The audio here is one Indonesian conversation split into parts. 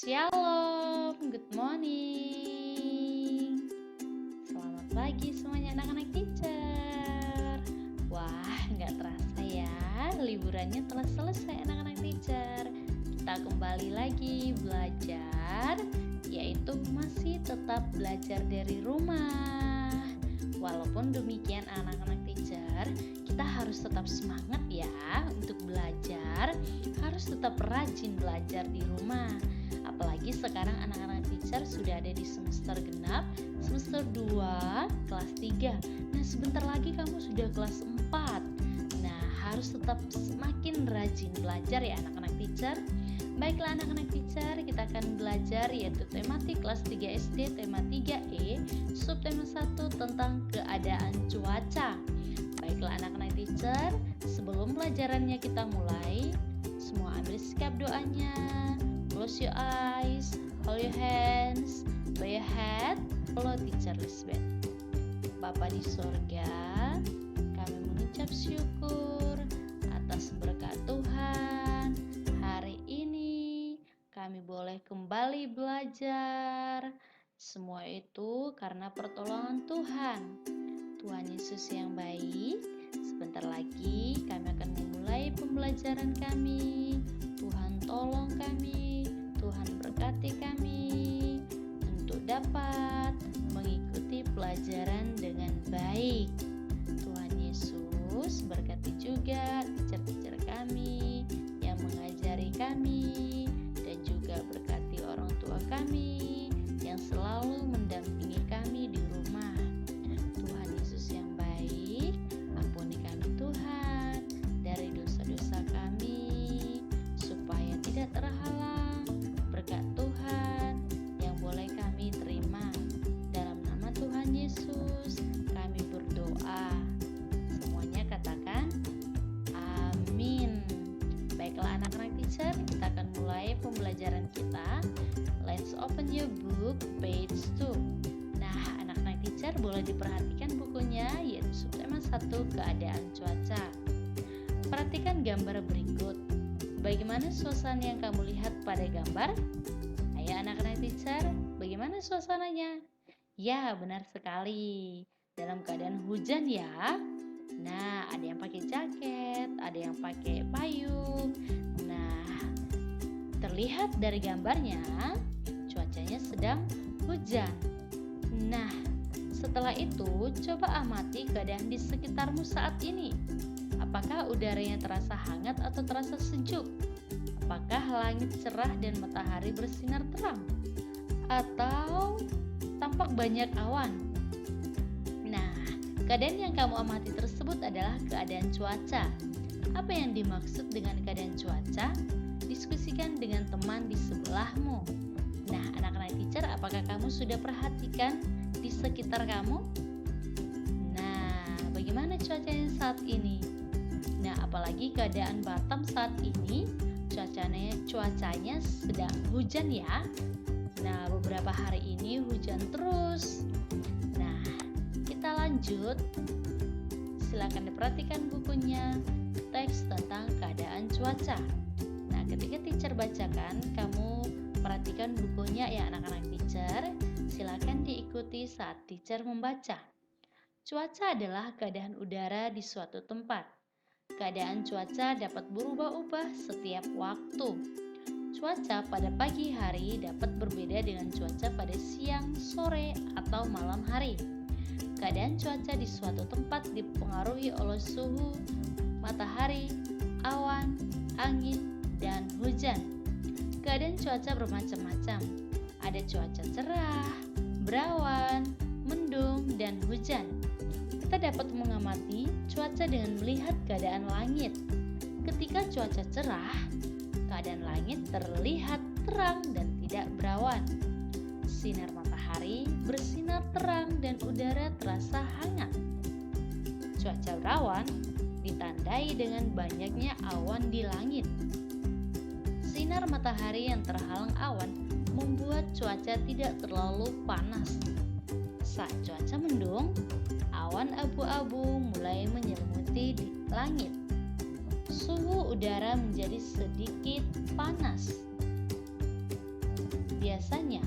Shalom, good morning. Selamat pagi semuanya anak-anak teacher. Wah, nggak terasa ya, liburannya telah selesai anak-anak teacher. Kita kembali lagi belajar, yaitu masih tetap belajar dari rumah. Walaupun demikian anak-anak teacher, kita harus tetap semangat ya untuk belajar, harus tetap rajin belajar di rumah. Apalagi sekarang anak-anak teacher sudah ada di semester genap, semester 2, kelas 3. Nah, sebentar lagi kamu sudah kelas 4. Nah, harus tetap semakin rajin belajar ya anak-anak teacher. Baiklah anak-anak teacher, kita akan belajar yaitu tematik kelas 3 SD, tema 3E, subtema 1 tentang keadaan cuaca. Baiklah anak-anak teacher, sebelum pelajarannya kita mulai, semua ambil sikap doanya. Close your eyes, hold your hands, bow your head, follow teacher Lisbeth. Bapa di sorga, kami mengucap syukur atas berkat Tuhan. Hari ini kami boleh kembali belajar. Semua itu karena pertolongan Tuhan. Tuhan Yesus yang baik, sebentar lagi kami akan memulai pembelajaran kami. Tuhan tolong kami, Tuhan berkati kami untuk dapat mengikuti pelajaran dengan baik. Tuhan Yesus berkati juga teacher-teacher kami yang mengajari kami, dan juga berkati orang tua kami yang selalu mendampingi kami di rumah. Tuhan Yesus yang baik, ampuni kami Tuhan dari dosa-dosa kami, supaya tidak terhalang berkat Tuhan yang boleh kami terima. Dalam nama Tuhan Yesus kami berdoa. Semuanya katakan amin. Baiklah anak-anak teacher, kita akan mulai pembelajaran kita. Let's open your book, page 2. Nah, anak-anak teacher boleh diperhatikan bukunya, yaitu subtema 1 keadaan cuaca. Perhatikan gambar berikut. Bagaimana suasana yang kamu lihat pada gambar? Ayo anak-anak teacher, bagaimana suasananya? Ya, benar sekali. Dalam keadaan hujan ya. Nah, ada yang pakai jaket, ada yang pakai payung. Nah, terlihat dari gambarnya, cuacanya sedang hujan. Nah, setelah itu coba amati keadaan di sekitarmu saat ini. Apakah udaranya terasa hangat atau terasa sejuk? Apakah langit cerah dan matahari bersinar terang? Atau tampak banyak awan? Nah, keadaan yang kamu amati tersebut adalah keadaan cuaca. Apa yang dimaksud dengan keadaan cuaca? Diskusikan dengan teman di sebelahmu. Nah, anak-anak teacher, apakah kamu sudah perhatikan di sekitar kamu? Nah, bagaimana cuacanya saat ini? Nah, apalagi keadaan Batam saat ini, cuacanya sedang hujan ya. Nah, beberapa hari ini hujan terus. Nah, kita lanjut. Silakan diperhatikan bukunya, teks tentang keadaan cuaca. Nah, ketika teacher bacakan, kamu perhatikan bukunya ya anak-anak teacher. Silakan diikuti saat teacher membaca. Cuaca adalah keadaan udara di suatu tempat. Keadaan cuaca dapat berubah-ubah setiap waktu. Cuaca pada pagi hari dapat berbeda dengan cuaca pada siang, sore, atau malam hari. Keadaan cuaca di suatu tempat dipengaruhi oleh suhu, matahari, awan, angin, dan hujan. Keadaan cuaca bermacam-macam. Ada cuaca cerah, berawan, mendung, dan hujan. Kita dapat mengamati cuaca dengan melihat keadaan langit. Ketika cuaca cerah, keadaan langit terlihat terang dan tidak berawan. Sinar matahari bersinar terang dan udara terasa hangat. Cuaca berawan ditandai dengan banyaknya awan di langit. Sinar matahari yang terhalang awan membuat cuaca tidak terlalu panas. Saat cuaca mendung, awan abu-abu mulai menyelimuti di langit. Suhu udara menjadi sedikit panas. biasanya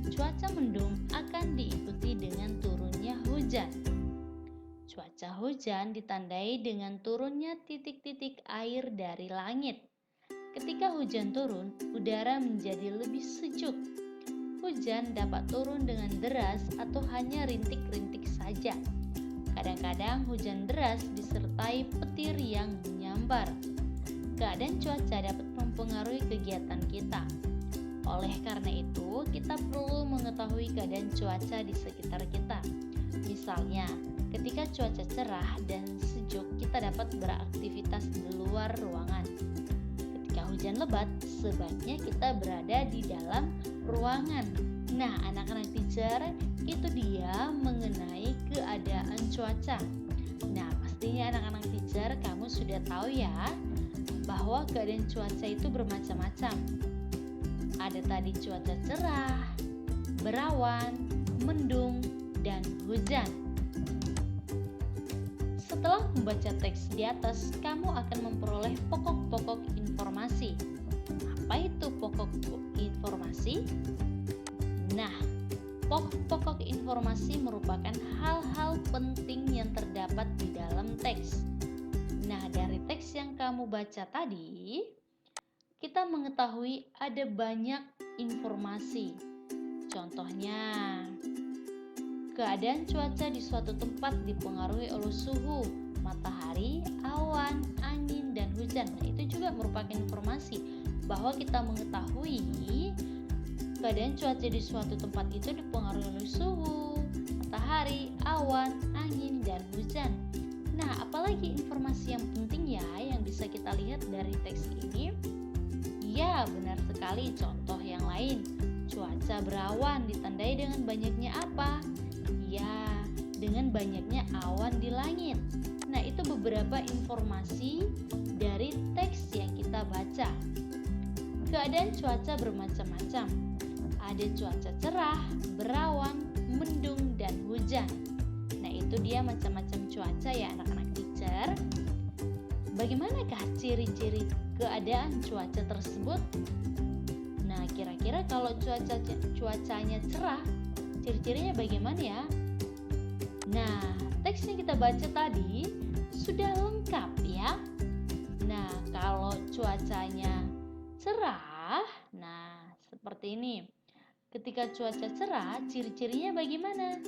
cuaca mendung akan diikuti dengan turunnya hujan. Cuaca hujan ditandai dengan turunnya titik-titik air dari langit. Ketika hujan turun, udara menjadi lebih sejuk. Hujan dapat turun dengan deras atau hanya rintik-rintik saja. Kadang-kadang hujan deras disertai petir yang menyambar. Keadaan cuaca dapat mempengaruhi kegiatan kita. Oleh karena itu, kita perlu mengetahui keadaan cuaca di sekitar kita. Misalnya, ketika cuaca cerah dan sejuk, kita dapat beraktivitas di luar ruangan. Ketika hujan lebat, sebaiknya kita berada di dalam ruangan. Nah, anak-anak teacher, itu dia mengenai keadaan cuaca. Nah, pastinya anak-anak teacher, kamu sudah tahu ya bahwa keadaan cuaca itu bermacam-macam. Ada tadi cuaca cerah, berawan, mendung, dan hujan. Setelah membaca teks di atas, kamu akan memperoleh pokok-pokok informasi. Apa itu pokok informasi? Nah, pokok-pokok informasi merupakan hal-hal penting yang terdapat di dalam teks. Nah, dari teks yang kamu baca tadi, kita mengetahui ada banyak informasi. Contohnya, keadaan cuaca di suatu tempat dipengaruhi oleh suhu, matahari, awan, angin, dan hujan. Nah, itu juga merupakan informasi bahwa kita mengetahui keadaan cuaca di suatu tempat itu dipengaruhi oleh suhu, matahari, awan, angin, dan hujan. Nah, apalagi informasi yang penting ya yang bisa kita lihat dari teks ini? Ya, benar sekali. Contoh yang lain, cuaca berawan ditandai dengan banyaknya apa? Ya, dengan banyaknya awan di langit. Nah, itu beberapa informasi dari teks yang kita baca. Keadaan cuaca bermacam-macam. Ada cuaca cerah, berawan, mendung, dan hujan. Nah, itu dia macam-macam cuaca ya anak-anak teacher. Bagaimanakah ciri-ciri keadaan cuaca tersebut? Nah, kira-kira kalau cuacanya cerah, ciri-cirinya bagaimana ya? Nah, teks yang kita baca tadi sudah lengkap ya. Nah, kalau cuacanya cerah, nah seperti ini. Ketika cuaca cerah, ciri-cirinya bagaimana?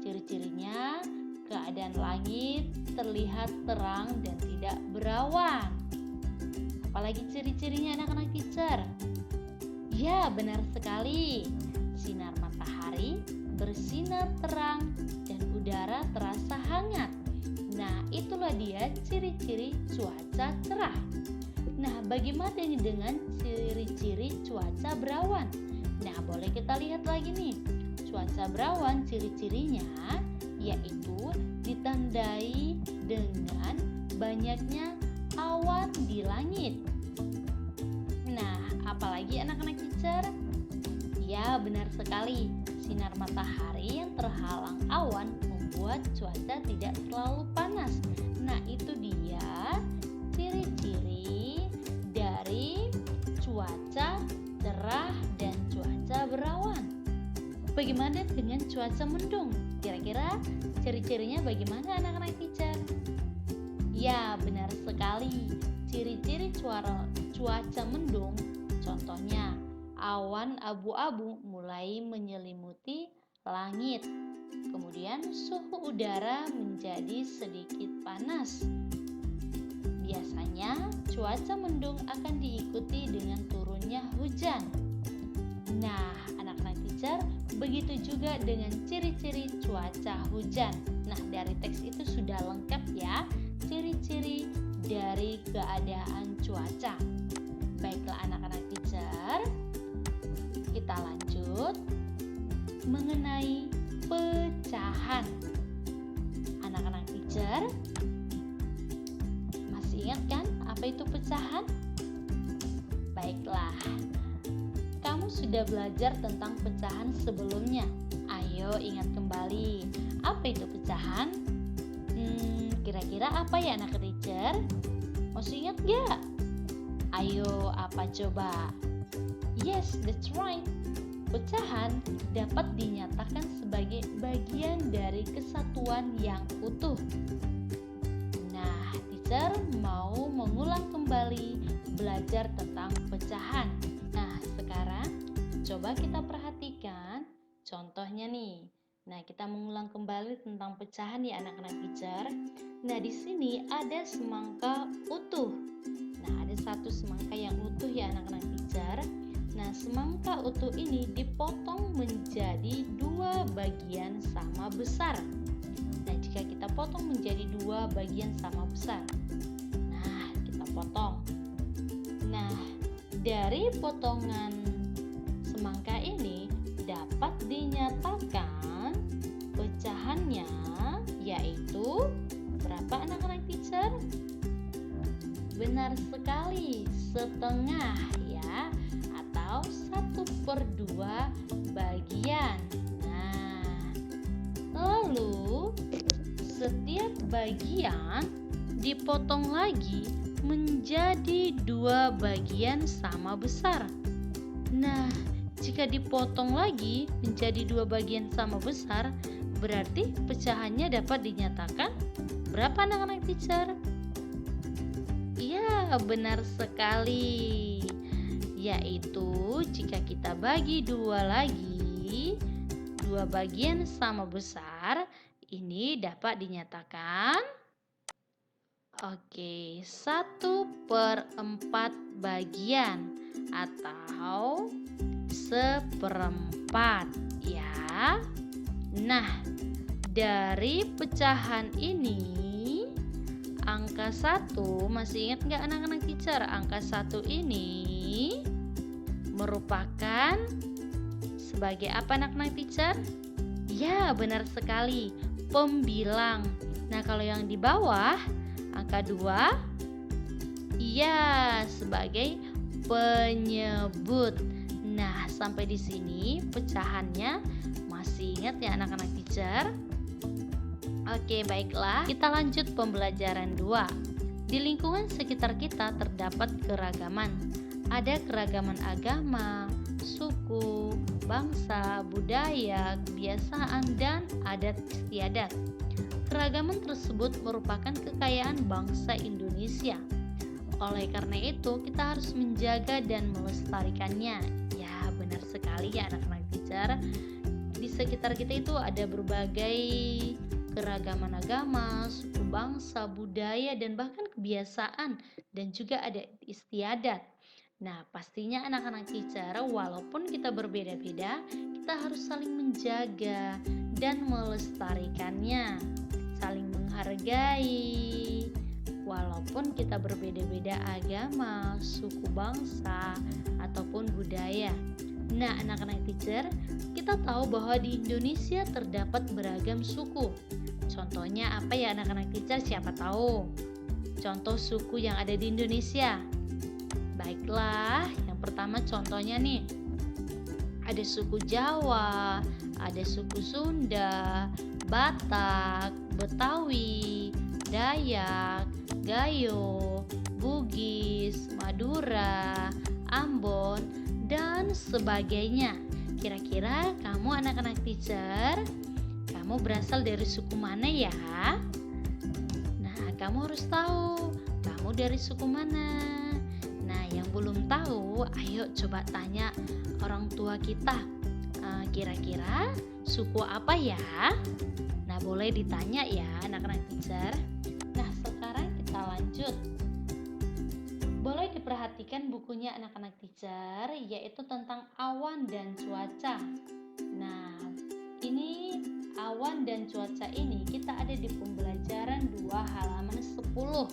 Ciri-cirinya keadaan langit terlihat terang dan tidak berawan. Apalagi ciri-cirinya anak-anak teacher? Ya, benar sekali. Sinar matahari bersinar terang dan udara terasa hangat. Nah, itulah dia ciri-ciri cuaca cerah. Nah, bagaimana dengan ciri-ciri cuaca berawan? Nah, boleh kita lihat lagi nih. Cuaca berawan ciri-cirinya yaitu ditandai dengan banyaknya awan di langit. Nah, apalagi anak-anak teacher? Ya, benar sekali. Sinar matahari yang terhalang awan membuat cuaca tidak terlalu panas. Nah, itu dia ciri-ciri dari cuaca cerah dan cuaca berawan. Bagaimana dengan cuaca mendung? Kira-kira ciri-cirinya bagaimana anak-anak teacher? Ya, benar sekali. Ciri-ciri cuaca mendung, contohnya awan abu-abu mulai menyelimuti langit. Kemudian suhu udara menjadi sedikit panas. Biasanya cuaca mendung akan diikuti dengan turunnya hujan. Nah, anak-anak teacher, begitu juga dengan ciri-ciri cuaca hujan. Nah, dari teks itu sudah lengkap ya ciri-ciri dari keadaan cuaca. Baiklah anak-anak teacher, kita lanjut mengenai pecahan. Anak-anak teacher, masih ingat kan apa itu pecahan? Baiklah, kamu sudah belajar tentang pecahan sebelumnya. Ayo ingat kembali, apa itu pecahan? Kira-kira apa ya anak teacher? Masih ingat gak? Ayo, apa coba? Yes, that's right. Pecahan dapat dinyatakan sebagai bagian dari kesatuan yang utuh. Nah, teacher mau mengulang kembali belajar tentang pecahan. Nah, sekarang coba kita perhatikan contohnya nih. Nah, kita mengulang kembali tentang pecahan ya anak-anak teacher. Nah, di sini ada semangka utuh. Nah, ada satu semangka yang utuh ya anak-anak teacher. Nah, semangka utuh ini dipotong menjadi dua bagian sama besar. Nah, jika kita potong menjadi dua bagian sama besar. Nah, kita potong. Nah, dari potongan semangka ini dapat dinyatakan pecahannya yaitu berapa anak-anak teacher? Benar sekali, setengah ya, atau 1/2 bagian. Nah, lalu setiap bagian dipotong lagi menjadi dua bagian sama besar. Nah, jika dipotong lagi menjadi dua bagian sama besar, berarti pecahannya dapat dinyatakan berapa anak-anak teacher? Ya, benar sekali. Yaitu jika kita bagi dua lagi, dua bagian sama besar, ini dapat dinyatakan 1/4 bagian atau 1/4 ya. Nah, dari pecahan ini angka 1, masih ingat nggak anak-anak teacher? Angka 1 ini merupakan sebagai apa anak-anak teacher? Ya, benar sekali, pembilang. Nah, kalau yang di bawah angka 2, iya, sebagai penyebut. Nah, sampai di sini pecahannya masih ingat ya anak-anak teacher? Oke, baiklah. Kita lanjut pembelajaran 2. Di lingkungan sekitar kita terdapat keragaman. Ada keragaman agama, suku, bangsa, budaya, kebiasaan, dan adat istiadat. Keragaman tersebut merupakan kekayaan bangsa Indonesia. Oleh karena itu, kita harus menjaga dan melestarikannya. Ya, benar sekali ya anak-anak teacher. Di sekitar kita itu ada berbagai keragaman agama, suku bangsa, budaya, dan bahkan kebiasaan, dan juga ada istiadat. Nah, pastinya anak-anak teacher, walaupun kita berbeda-beda, kita harus saling menjaga dan melestarikannya, saling menghargai. Walaupun kita berbeda-beda agama, suku bangsa, ataupun budaya. Nah, anak-anak teacher, kita tahu bahwa di Indonesia terdapat beragam suku. Contohnya apa ya anak-anak teacher? Siapa tahu? Contoh suku yang ada di Indonesia. Baiklah, yang pertama contohnya nih. Ada suku Jawa, ada suku Sunda, Batak, Betawi, Dayak, Gayo, Bugis, Madura, Ambon, dan sebagainya. Kira-kira kamu anak-anak teacher, kamu berasal dari suku mana ya? Nah, kamu harus tahu kamu dari suku mana. Nah, yang belum tahu, ayo coba tanya orang tua kita. Kira-kira suku apa ya? Nah, boleh ditanya ya anak-anak teacher. Nah, sekarang kita lanjut. Boleh diperhatikan bukunya anak-anak teacher, yaitu tentang awan dan cuaca. Nah, ini awan dan cuaca ini kita ada di pembelajaran 2 halaman 10.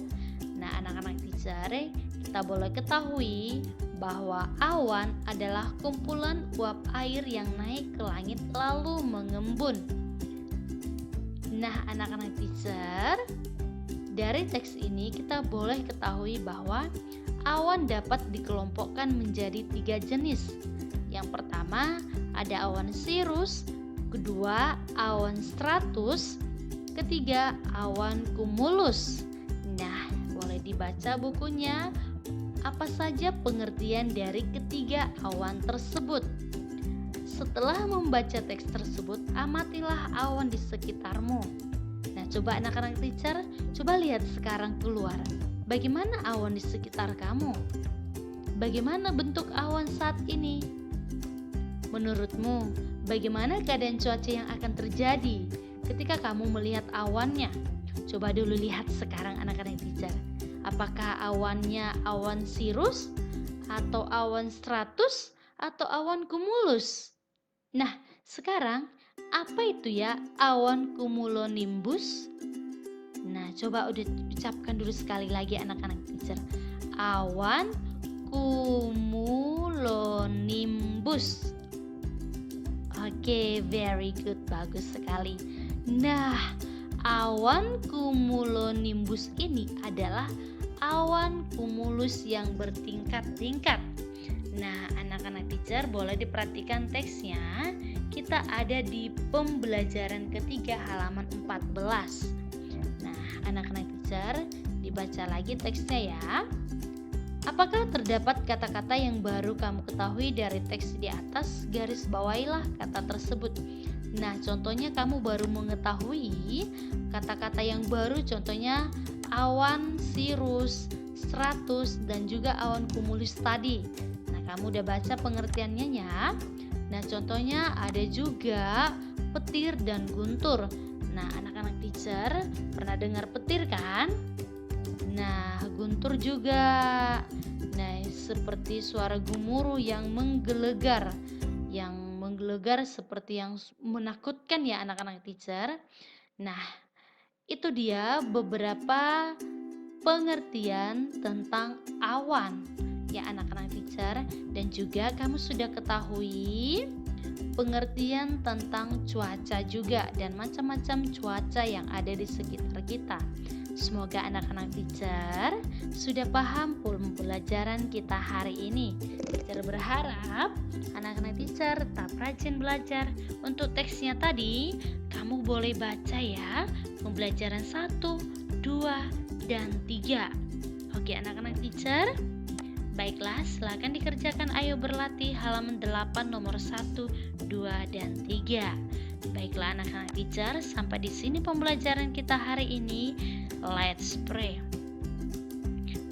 Nah, anak-anak teacher, kita boleh ketahui bahwa awan adalah kumpulan uap air yang naik ke langit lalu mengembun. Nah, anak-anak teacher, dari teks ini kita boleh ketahui bahwa awan dapat dikelompokkan menjadi 3 jenis. Yang pertama ada awan cirrus, kedua awan stratus, ketiga awan cumulus. Nah, boleh dibaca bukunya Apa saja pengertian dari ketiga awan tersebut? Setelah membaca teks tersebut, amatilah awan di sekitarmu. Nah, coba anak-anak teacher, coba lihat sekarang keluar. Bagaimana awan di sekitar kamu? Bagaimana bentuk awan saat ini? Menurutmu, bagaimana keadaan cuaca yang akan terjadi ketika kamu melihat awannya? Coba dulu lihat sekarang anak-anak teacher. Apakah awannya awan sirus, atau awan stratus, atau awan cumulus? Nah, sekarang apa itu ya awan cumulonimbus? Nah, coba udah ucapkan dulu sekali lagi anak-anak teacher. Awan cumulonimbus. Oke, very good, bagus sekali. Nah, awan cumulonimbus ini adalah awan cumulus yang bertingkat-tingkat. Nah, anak-anak teacher boleh diperhatikan teksnya. Kita ada di pembelajaran ketiga halaman 14. Nah, anak-anak teacher dibaca lagi teksnya ya. Apakah terdapat kata-kata yang baru kamu ketahui dari teks di atas? Garis bawahilah kata tersebut. Nah, contohnya kamu baru mengetahui kata-kata yang baru, contohnya awan sirus, stratus, dan juga awan cumulus tadi. Nah, kamu udah baca pengertiannya ya. Nah, contohnya ada juga petir dan guntur. Nah, anak-anak teacher pernah dengar petir kan? Nah, guntur juga. Nah, seperti suara gemuruh yang menggelegar. Yang menggelegar seperti yang menakutkan ya anak-anak teacher. Nah, itu dia beberapa pengertian tentang awan ya anak-anak teacher. Dan juga kamu sudah ketahui pengertian tentang cuaca juga dan macam-macam cuaca yang ada di sekitar kita. Semoga anak-anak teacher sudah paham pembelajaran kita hari ini. Teacher berharap anak-anak teacher tetap rajin belajar. Untuk teksnya tadi, kamu boleh baca ya pembelajaran 1, 2, dan 3. Oke anak-anak teacher, baiklah silakan dikerjakan. Ayo berlatih halaman 8 nomor 1, 2, dan 3. Baiklah anak-anak teacher, sampai di sini pembelajaran kita hari ini. Let's pray.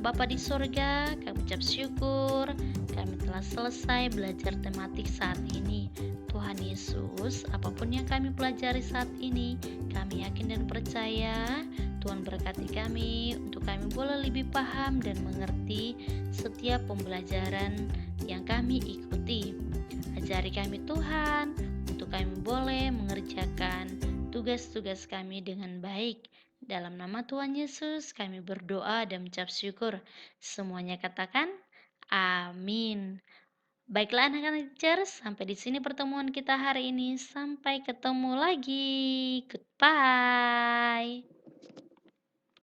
Bapa di surga, kami ucap syukur kami telah selesai belajar tematik saat ini. Tuhan Yesus, apapun yang kami pelajari saat ini, kami yakin dan percaya Tuhan berkati kami untuk kami boleh lebih paham dan mengerti setiap pembelajaran yang kami ikuti. Ajari kami Tuhan untuk kami boleh mengerjakan tugas-tugas kami dengan baik. Dalam nama Tuhan Yesus kami berdoa dan mengucap syukur. Semuanya katakan amin. Baiklah anak-anak teacher, sampai di sini pertemuan kita hari ini. Sampai ketemu lagi. Goodbye.